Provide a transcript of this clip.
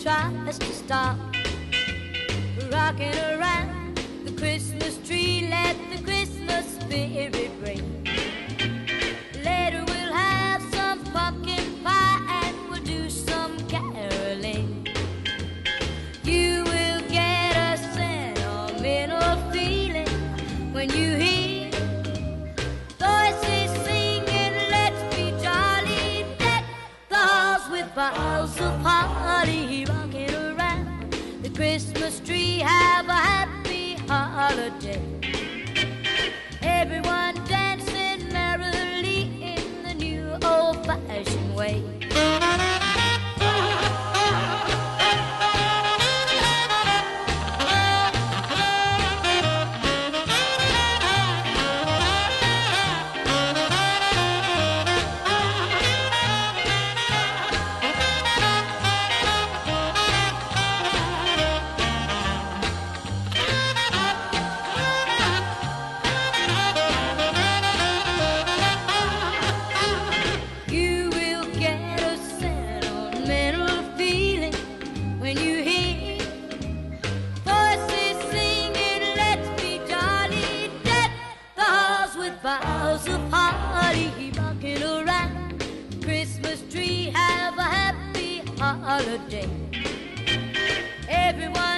tries to stop rocking around the Christmas tree. Let the Christmas spirit ring. Later we'll have some pumpkin pie and we'll do some caroling. You will get a sentimental feeling when you hear voices singing, let's be jolly. Deck the halls with boughs of holly, rocking around the Christmas tree. Have a happy holiday. Everyone dancing merrily in the new old-fashioned way. When you hear voices singing, let's be jolly. Deck the halls with boughs of holly, rocking around the Christmas tree. Have a happy holiday. Everyone